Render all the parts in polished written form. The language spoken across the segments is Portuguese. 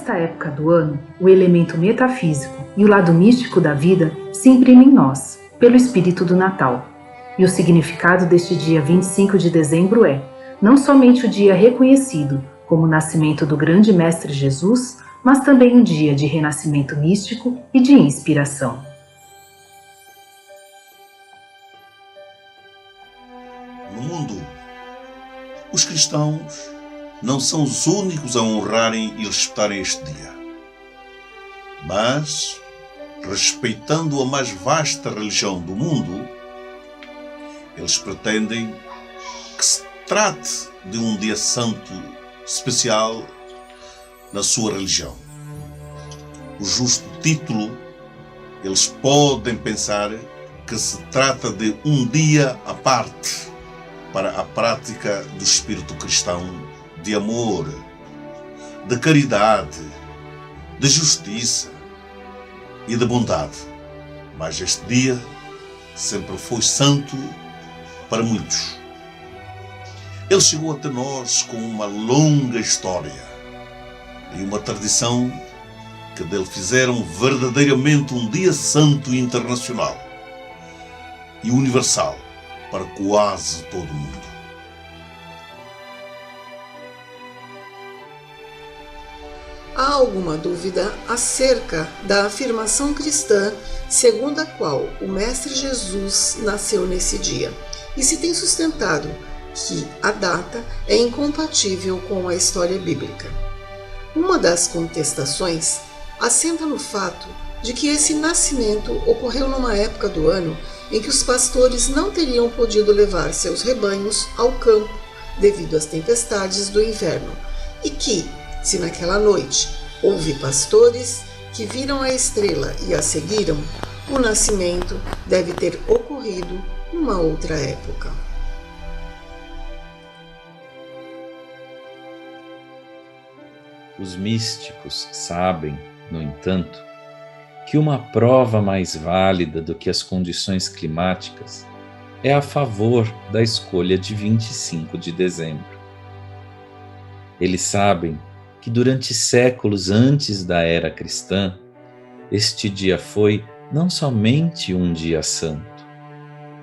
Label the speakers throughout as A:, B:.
A: nesta época do ano, o elemento metafísico e o lado místico da vida se imprimem em nós, pelo espírito do Natal. E o significado deste dia 25 de dezembro é, não somente o dia reconhecido como o nascimento do grande Mestre Jesus, mas também um dia de renascimento místico e de inspiração.
B: No mundo, os cristãos não são os únicos a honrarem e respeitarem este dia. Mas, respeitando a mais vasta religião do mundo, eles pretendem que se trate de um dia santo especial na sua religião. O justo título, eles podem pensar que se trata de um dia à parte para a prática do espírito cristão de amor, de caridade, de justiça e de bondade. Mas este dia sempre foi santo para muitos. Ele chegou até nós com uma longa história e uma tradição que dele fizeram verdadeiramente um dia santo internacional e universal para quase todo o mundo.
C: Há alguma dúvida acerca da afirmação cristã segundo a qual o Mestre Jesus nasceu nesse dia, e se tem sustentado que a data é incompatível com a história bíblica. Uma das contestações assenta no fato de que esse nascimento ocorreu numa época do ano em que os pastores não teriam podido levar seus rebanhos ao campo devido às tempestades do inverno, e que, se naquela noite houve pastores que viram a estrela e a seguiram, o nascimento deve ter ocorrido numa outra época.
D: Os místicos sabem, no entanto, que uma prova mais válida do que as condições climáticas é a favor da escolha de 25 de dezembro. Eles sabem que durante séculos antes da era cristã, este dia foi não somente um dia santo,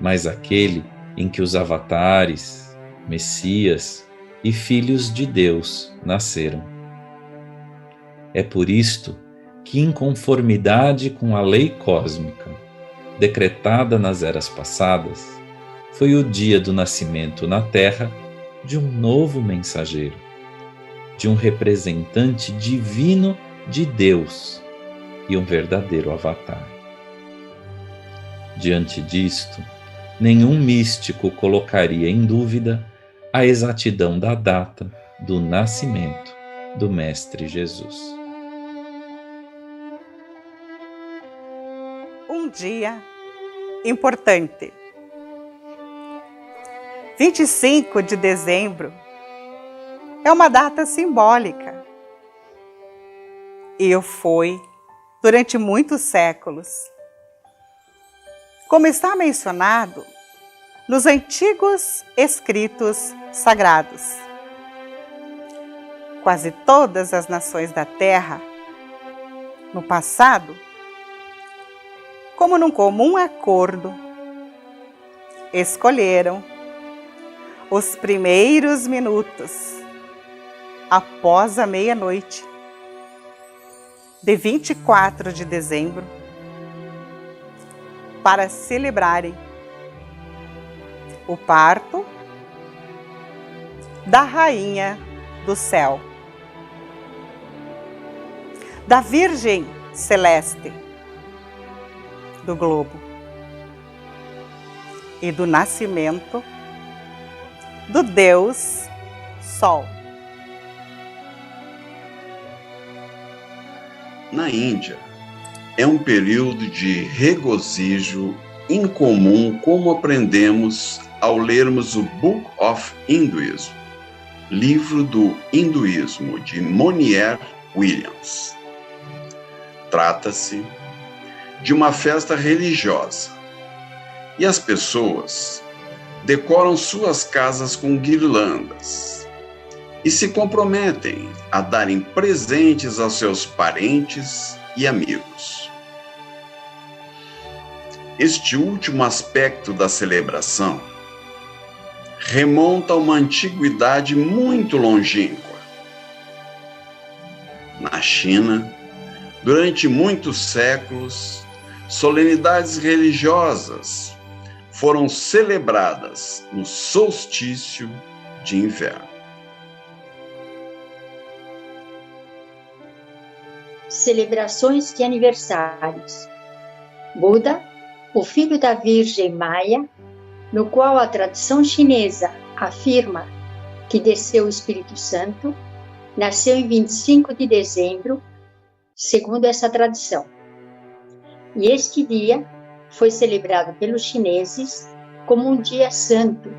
D: mas aquele em que os avatares, Messias e filhos de Deus nasceram. É por isto que, em conformidade com a lei cósmica, decretada nas eras passadas, foi o dia do nascimento na Terra de um novo mensageiro, de um representante divino de Deus e um verdadeiro avatar. Diante disto, nenhum místico colocaria em dúvida a exatidão da data do nascimento do Mestre Jesus.
E: Um dia importante. 25 de dezembro é uma data simbólica e o foi durante muitos séculos. Como está mencionado nos antigos escritos sagrados. Quase todas as nações da Terra, no passado, como num comum acordo, escolheram os primeiros minutos após a meia-noite de 24 de dezembro para celebrarem o parto da Rainha do Céu, da Virgem Celeste do globo e do nascimento do Deus Sol.
F: Na Índia, é um período de regozijo incomum, como aprendemos ao lermos o Book of Hinduism, livro do hinduísmo de Monier Williams. Trata-se de uma festa religiosa e as pessoas decoram suas casas com guirlandas, e se comprometem a darem presentes aos seus parentes e amigos. Este último aspecto da celebração remonta a uma antiguidade muito longínqua. Na China, durante muitos séculos, solenidades religiosas foram celebradas no solstício de inverno.
G: Celebrações de aniversários. Buda, o filho da Virgem Maia, no qual a tradição chinesa afirma que desceu o Espírito Santo, nasceu em 25 de dezembro, segundo essa tradição. E este dia foi celebrado pelos chineses como um dia santo,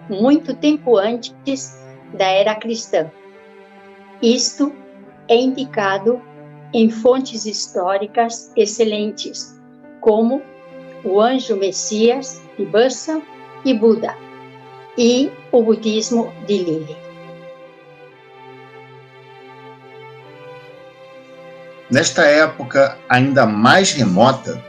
G: muito tempo antes da era cristã. Isto é indicado em fontes históricas excelentes, como o Anjo Messias de Busan e Buda, e o budismo de Lili.
H: Nesta época ainda mais remota,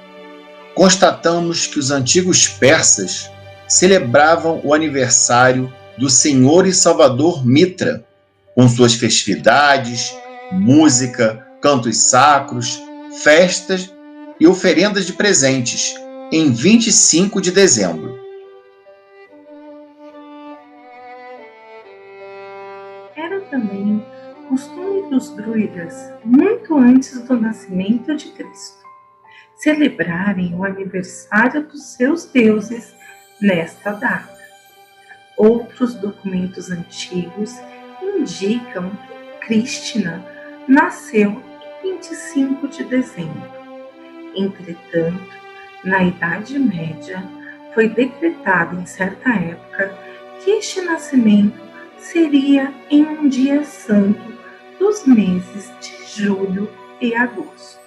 H: constatamos que os antigos persas celebravam o aniversário do Senhor e Salvador Mitra, com suas festividades, música, cantos sacros, festas e oferendas de presentes, em 25 de dezembro.
I: Era também costume dos druidas, muito antes do nascimento de Cristo, celebrarem o aniversário dos seus deuses nesta data. Outros documentos antigos indicam que Krishna nasceu em 25 de dezembro. Entretanto, na Idade Média, foi decretado em certa época que este nascimento seria em um dia santo dos meses de julho e agosto.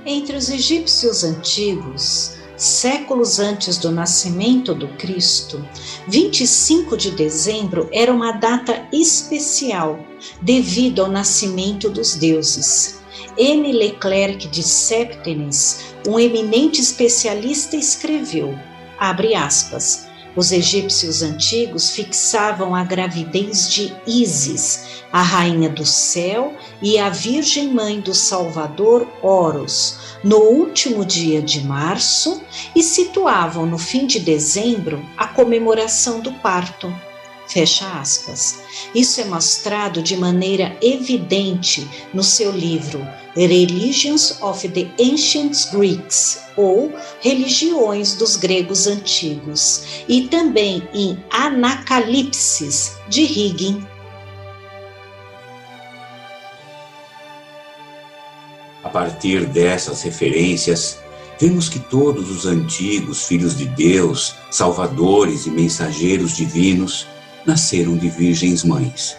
J: Entre os egípcios antigos, séculos antes do nascimento do Cristo, 25 de dezembro era uma data especial devido ao nascimento dos deuses. M. Leclerc de Septines, um eminente especialista, escreveu, abre aspas, os egípcios antigos fixavam a gravidez de Ísis, a rainha do céu, e a Virgem Mãe do Salvador, Horus, no último dia de março e situavam no fim de dezembro a comemoração do parto. Fecha aspas. Isso é mostrado de maneira evidente no seu livro Religions of the Ancient Greeks, ou Religiões dos Gregos Antigos, e também em Anacalipsis, de Higgin.
K: A partir dessas referências, vemos que todos os antigos filhos de Deus, salvadores e mensageiros divinos, nasceram de virgens mães,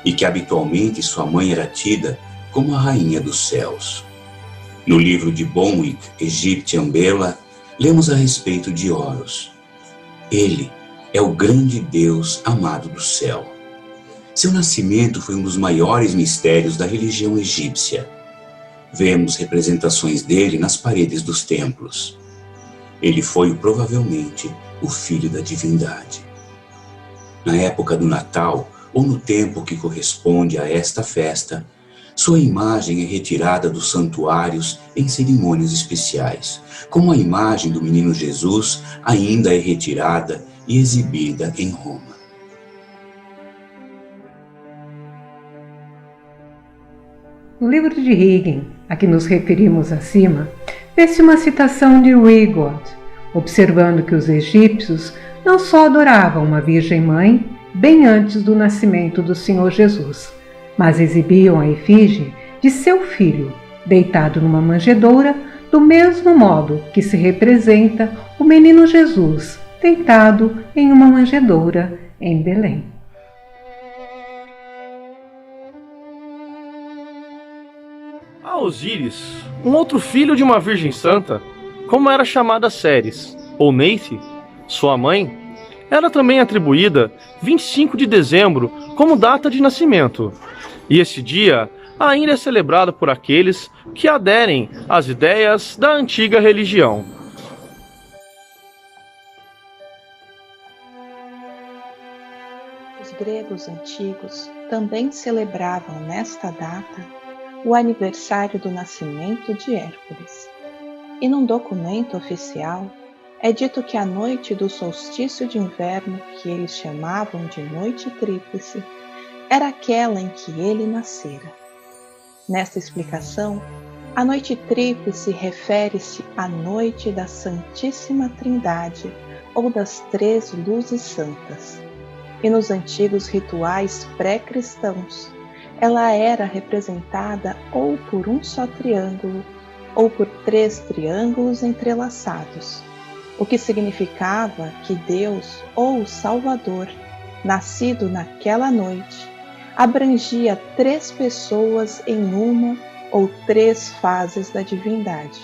K: e que habitualmente sua mãe era tida como a rainha dos céus. No livro de Bonwick, Egyptian Bella, lemos a respeito de Horus. Ele é o grande Deus amado do céu. Seu nascimento foi um dos maiores mistérios da religião egípcia. Vemos representações dele nas paredes dos templos. Ele foi provavelmente o filho da divindade. Na época do Natal, ou no tempo que corresponde a esta festa, sua imagem é retirada dos santuários em cerimônias especiais, como a imagem do menino Jesus ainda é retirada e exibida em Roma.
L: No livro de Higgin, a que nos referimos acima, vê-se uma citação de Rigord, observando que os egípcios não só adoravam uma Virgem Mãe bem antes do nascimento do Senhor Jesus, mas exibiam a efígie de seu filho, deitado numa manjedoura, do mesmo modo que se representa o menino Jesus, deitado em uma manjedoura em Belém.
M: A Osíris, um outro filho de uma virgem santa, como era chamada Ceres, ou Neith, sua mãe, era também atribuída 25 de dezembro como data de nascimento. E esse dia ainda é celebrado por aqueles que aderem às ideias da antiga religião.
N: Os gregos antigos também celebravam nesta data o aniversário do nascimento de Hércules. E num documento oficial é dito que a noite do solstício de inverno, que eles chamavam de Noite Tríplice, era aquela em que ele nascera. Nesta explicação, a Noite Tríplice refere-se à Noite da Santíssima Trindade ou das Três Luzes Santas. E nos antigos rituais pré-cristãos, ela era representada ou por um só triângulo ou por 3 triângulos entrelaçados, o que significava que Deus ou o Salvador, nascido naquela noite, abrangia 3 pessoas em uma ou 3 fases da divindade.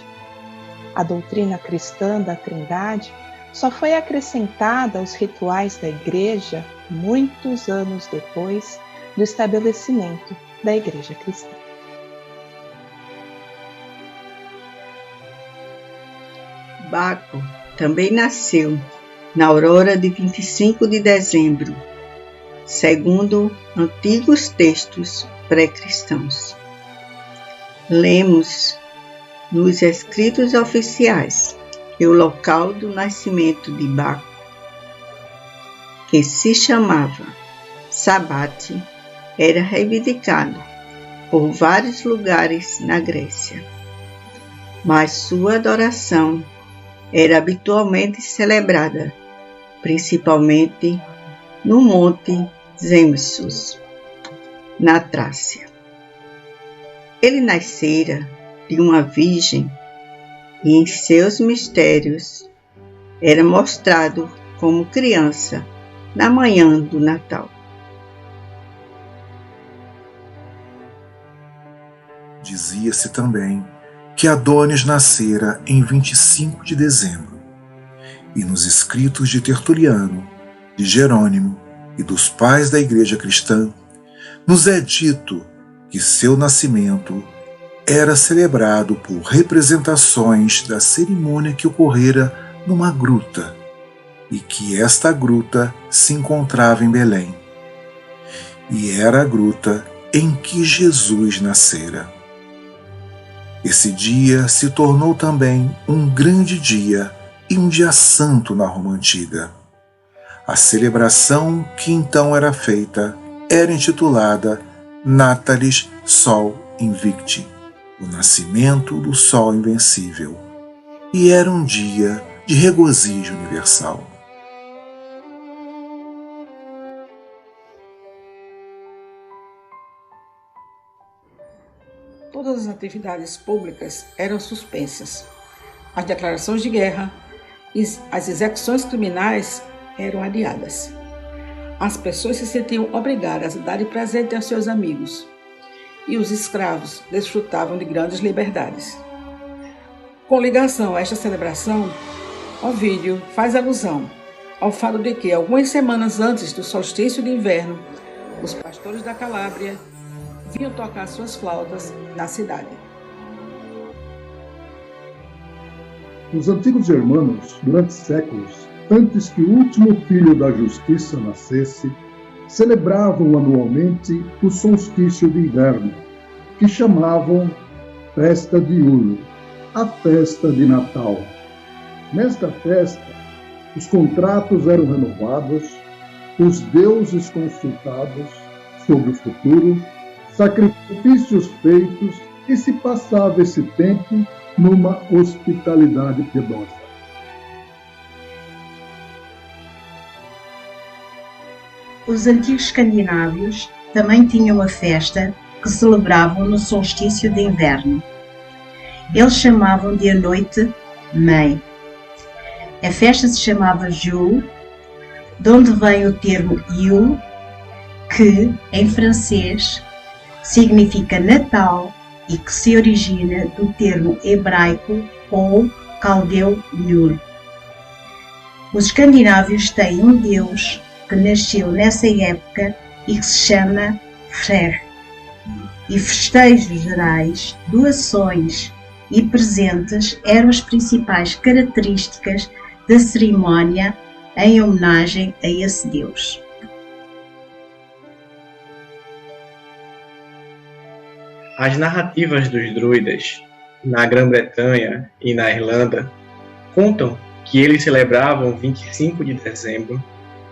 N: A doutrina cristã da Trindade só foi acrescentada aos rituais da Igreja muitos anos depois do estabelecimento da Igreja cristã.
O: Baco também nasceu na aurora de 25 de dezembro, segundo antigos textos pré-cristãos. Lemos nos escritos oficiais que o local do nascimento de Baco, que se chamava Sabate, era reivindicado por vários lugares na Grécia, mas sua adoração era habitualmente celebrada, principalmente no Monte Zemsus, na Trácia. Ele nascera de uma virgem e em seus mistérios era mostrado como criança na manhã do Natal.
P: Dizia-se também que Adônis nascera em 25 de dezembro, e nos escritos de Tertuliano, de Jerônimo e dos pais da Igreja cristã, nos é dito que seu nascimento era celebrado por representações da cerimônia que ocorrera numa gruta, e que esta gruta se encontrava em Belém. E era a gruta em que Jesus nascera. Esse dia se tornou também um grande dia e um dia santo na Roma Antiga. A celebração que então era feita era intitulada Natalis Sol Invicti, o nascimento do Sol Invencível, e era um dia de regozijo universal.
Q: Todas as atividades públicas eram suspensas. As declarações de guerra e as execuções criminais eram adiadas. As pessoas se sentiam obrigadas a dar presente aos seus amigos, e os escravos desfrutavam de grandes liberdades. Com ligação a esta celebração, Ovídio faz alusão ao fato de que, algumas semanas antes do solstício de inverno, os pastores da Calábria vinham tocar suas flautas na cidade.
R: Os antigos germanos, durante séculos, antes que o último filho da justiça nascesse, celebravam anualmente o solstício de inverno, que chamavam Festa de Yule, a festa de Natal. Nesta festa, os contratos eram renovados, os deuses consultados sobre o futuro, sacrifícios feitos, e se passava esse tempo numa hospitalidade piedosa.
S: Os antigos escandinavos também tinham uma festa que celebravam no solstício de inverno. Eles chamavam de a noite May. A festa se chamava Jul, de onde vem o termo Yule, que, em francês, significa Natal e que se origina do termo hebraico ou caldeu Yule. Os escandinavos têm um deus que nasceu nessa época e que se chama Freyr. E festejos gerais, doações e presentes eram as principais características da cerimónia em homenagem a esse deus.
T: As narrativas dos druidas na Grã-Bretanha e na Irlanda contam que eles celebravam 25 de dezembro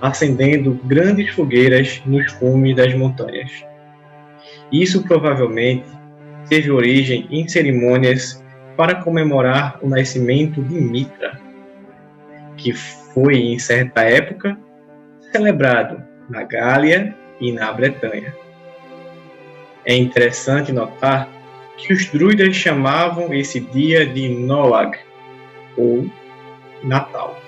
T: acendendo grandes fogueiras nos cumes das montanhas. Isso provavelmente teve origem em cerimônias para comemorar o nascimento de Mitra, que foi, em certa época, celebrado na Gália e na Bretanha. É interessante notar que os druidas chamavam esse dia de Nolag, ou Natal,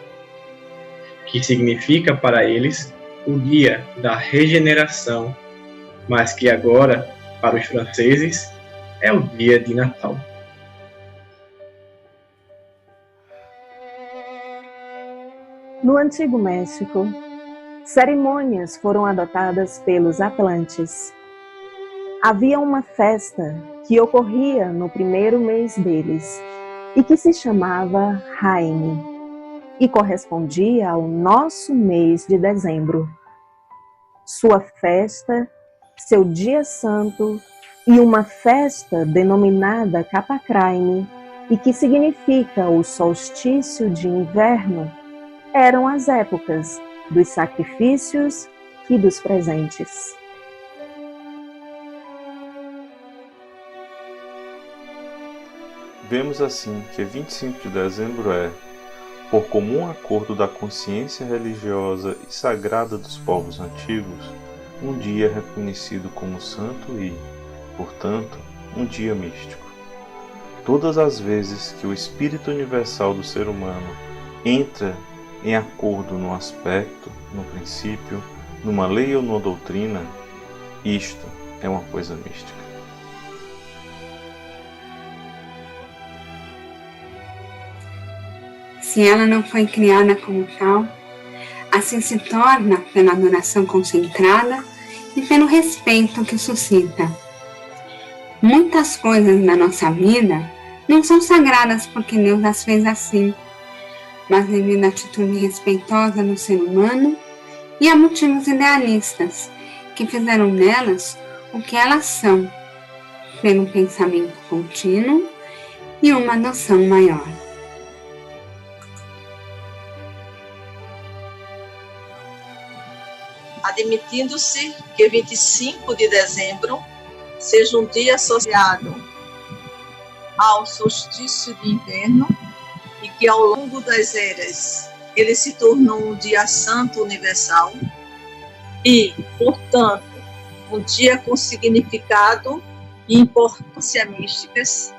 T: que significa para eles o dia da regeneração, mas que agora, para os franceses, é o dia de Natal.
N: No Antigo México, cerimônias foram adotadas pelos atlantes. Havia uma festa que ocorria no primeiro mês deles e que se chamava Haine e correspondia ao nosso mês de dezembro. Sua festa, seu dia santo e uma festa denominada Capacraine, e que significa o solstício de inverno, eram as épocas dos sacrifícios e dos presentes.
U: Vemos assim que 25 de dezembro é, por comum acordo da consciência religiosa e sagrada dos povos antigos, um dia reconhecido como santo e, portanto, um dia místico. Todas as vezes que o espírito universal do ser humano entra em acordo no aspecto, no princípio, numa lei ou numa doutrina, isto é uma coisa mística.
V: Se ela não foi criada como tal, assim se torna pela adoração concentrada e pelo respeito que suscita. Muitas coisas da nossa vida não são sagradas porque Deus as fez assim, mas devido à atitude respeitosa do ser humano e a motivos idealistas que fizeram delas o que elas são, pelo pensamento contínuo e uma noção maior.
W: Admitindo-se que 25 de dezembro seja um dia associado ao solstício de inverno e que ao longo das eras ele se tornou um dia santo universal e, portanto, um dia com significado e importância místicas,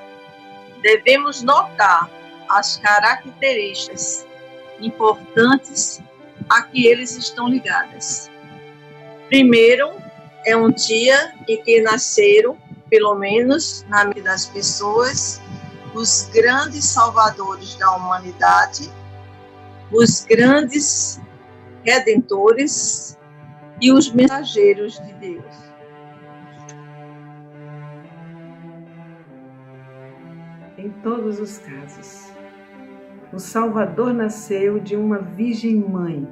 W: devemos notar as características importantes a que eles estão ligadas. Primeiro, é um dia em que nasceram, pelo menos na mente das pessoas, os grandes salvadores da humanidade, os grandes redentores e os mensageiros de Deus.
X: Em todos os casos, o Salvador nasceu de uma Virgem Mãe.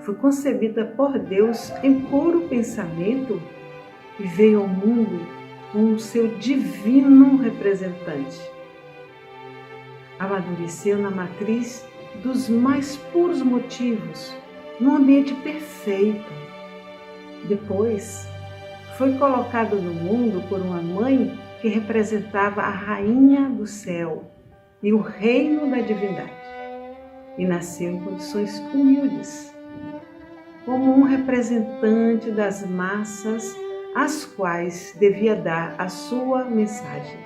X: Foi concebida por Deus em puro pensamento e veio ao mundo com o seu divino representante. Amadureceu na matriz dos mais puros motivos, num ambiente perfeito. Depois, foi colocado no mundo por uma mãe que representava a rainha do céu e o reino da divindade, e nasceu em condições humildes, como um representante das massas às quais devia dar a sua mensagem.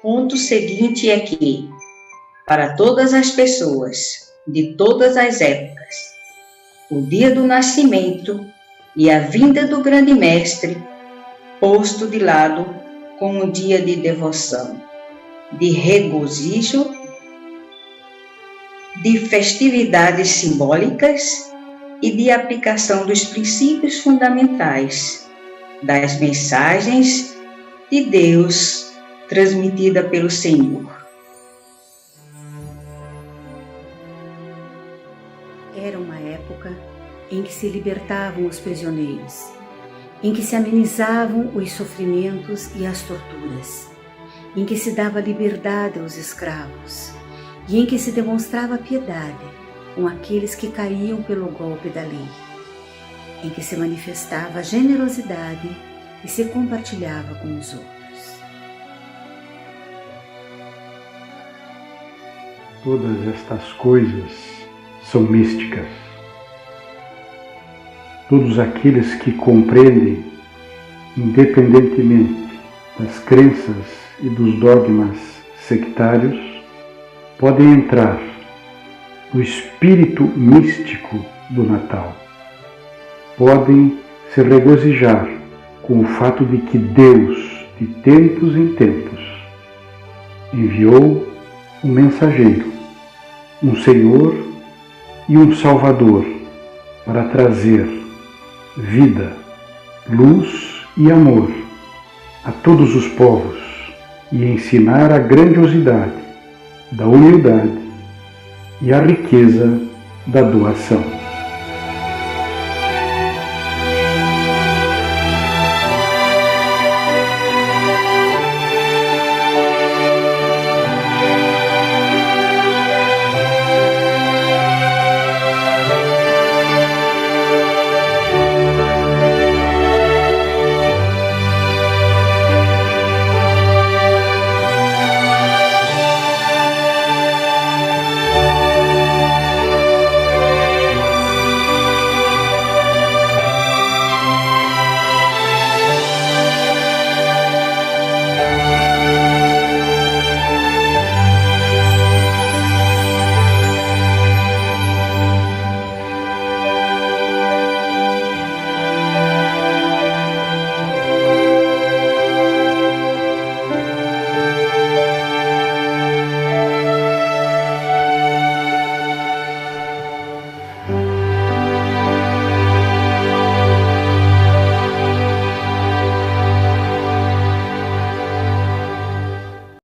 Y: Ponto seguinte é que, para todas as pessoas, de todas as épocas, o dia do nascimento e a vinda do grande mestre, posto de lado como um dia de devoção, de regozijo, de festividades simbólicas e de aplicação dos princípios fundamentais das mensagens de Deus transmitida pelo Senhor.
A: Era uma época em que se libertavam os prisioneiros, em que se amenizavam os sofrimentos e as torturas, em que se dava liberdade aos escravos e em que se demonstrava piedade com aqueles que caíam pelo golpe da lei, em que se manifestava generosidade e se compartilhava com os outros.
B: Todas estas coisas são místicas. Todos aqueles que compreendem, independentemente das crenças e dos dogmas sectários, podem entrar no espírito místico do Natal. Podem se regozijar com o fato de que Deus, de tempos em tempos, enviou um mensageiro, um Senhor e um Salvador para trazer vida, luz e amor a todos os povos e ensinar a grandiosidade da humildade e a riqueza da doação.